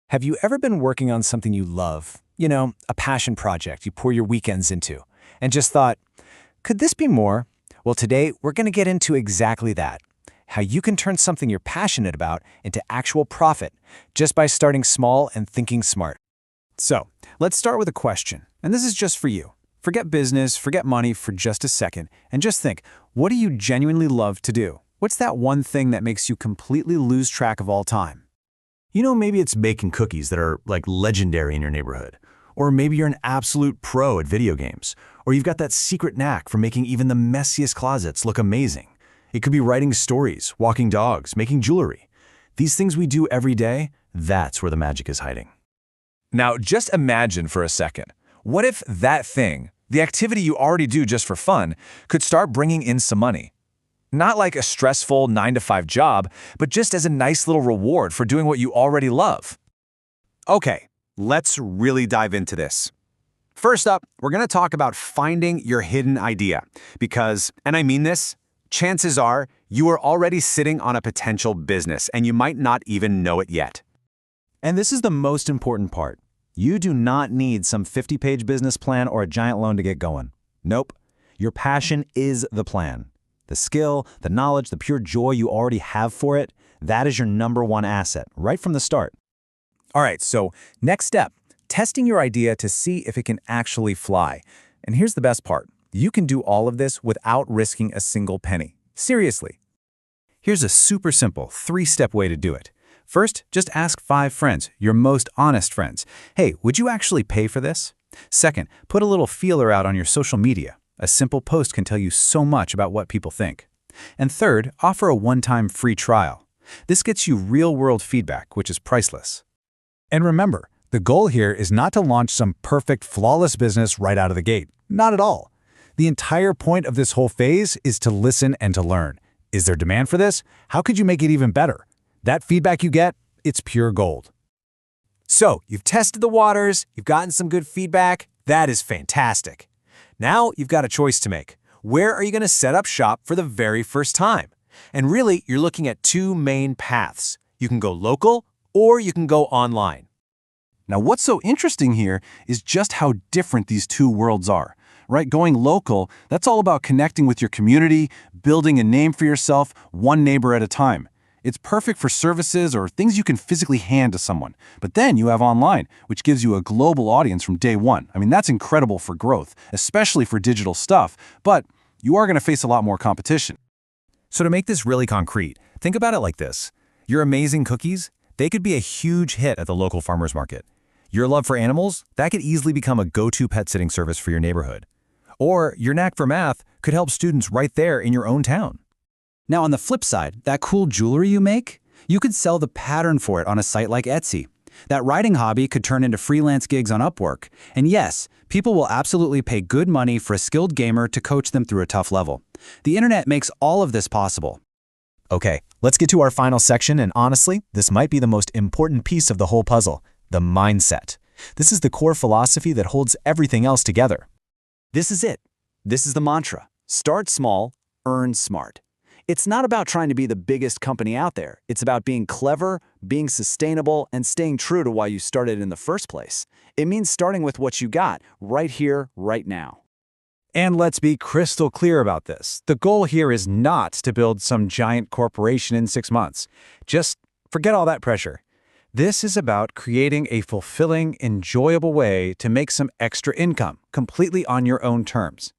Have you ever been working on something you love? A passion project you pour your weekends into, and just thought, could this be more? Well, today we're going to get into exactly that. How you can turn something you're passionate about into actual profit just by starting small and thinking smart. So, let's start with a question, and this is just for you. Forget business, forget money for just a second, and just think, what do you genuinely love to do? What's that one thing that makes you completely lose track of all time? Maybe it's baking cookies that are like legendary in your neighborhood. Or maybe you're an absolute pro at video games. Or you've got that secret knack for making even the messiest closets look amazing. It could be writing stories, walking dogs, making jewelry. These things we do every day, that's where the magic is hiding. Now, just imagine for a second. What if that thing, the activity you already do just for fun, could start bringing in some money? Not like a stressful 9-to-5 job, but just as a nice little reward for doing what you already love. Okay, let's really dive into this. First up, we're going to talk about finding your hidden idea. Because, and I mean this, chances are you are already sitting on a potential business and you might not even know it yet. And this is the most important part. You do not need some 50-page business plan or a giant loan to get going. Nope. Your passion is the plan. The skill, the knowledge, the pure joy you already have for it, that is your number one asset, right from the start. All right, so next step, testing your idea to see if it can actually fly. And here's the best part. You can do all of this without risking a single penny. Seriously. Here's a super simple 3-step way to do it. First, just ask 5 friends, your most honest friends. Hey, would you actually pay for this? Second, put a little feeler out on your social media. A simple post can tell you so much about what people think. And third, offer a one-time free trial. This gets you real-world feedback, which is priceless. And remember, the goal here is not to launch some perfect, flawless business right out of the gate. Not at all. The entire point of this whole phase is to listen and to learn. Is there demand for this? How could you make it even better? That feedback you get, it's pure gold. So, you've tested the waters, you've gotten some good feedback. That is fantastic. Now you've got a choice to make. Where are you going to set up shop for the very first time? And really, you're looking at 2 main paths. You can go local or you can go online. Now, what's so interesting here is just how different these 2 worlds are. Right? Going local, that's all about connecting with your community, building a name for yourself, one neighbor at a time. It's perfect for services or things you can physically hand to someone. But then you have online, which gives you a global audience from day one. I mean, that's incredible for growth, especially for digital stuff, but you are going to face a lot more competition. So to make this really concrete, think about it like this. Your amazing cookies, they could be a huge hit at the local farmer's market. Your love for animals, that could easily become a go-to pet sitting service for your neighborhood. Or your knack for math could help students right there in your own town. Now, on the flip side, that cool jewelry you make, you could sell the pattern for it on a site like Etsy. That writing hobby could turn into freelance gigs on Upwork. And yes, people will absolutely pay good money for a skilled gamer to coach them through a tough level. The internet makes all of this possible. Okay, let's get to our final section, and honestly, this might be the most important piece of the whole puzzle, the mindset. This is the core philosophy that holds everything else together. This is it. This is the mantra. Start small, earn smart. It's not about trying to be the biggest company out there. It's about being clever, being sustainable, and staying true to why you started in the first place. It means starting with what you got, right here, right now. And let's be crystal clear about this. The goal here is not to build some giant corporation in 6 months. Just forget all that pressure. This is about creating a fulfilling, enjoyable way to make some extra income, completely on your own terms.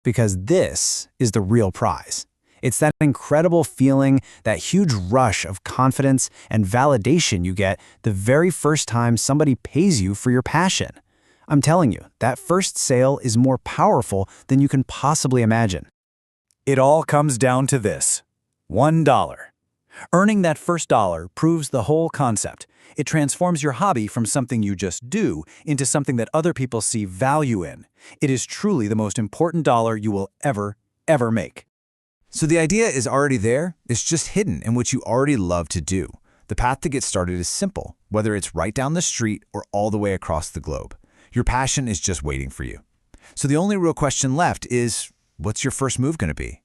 Because this is the real prize. It's that incredible feeling, that huge rush of confidence and validation you get the very first time somebody pays you for your passion. I'm telling you, that first sale is more powerful than you can possibly imagine. It all comes down to this: $1. Earning that first dollar proves the whole concept. It transforms your hobby from something you just do into something that other people see value in. It is truly the most important dollar you will ever make. So the idea is already there, it's just hidden in what you already love to do. The path to get started is simple, whether it's right down the street or all the way across the globe. Your passion is just waiting for you. So the only real question left is, what's your first move going to be?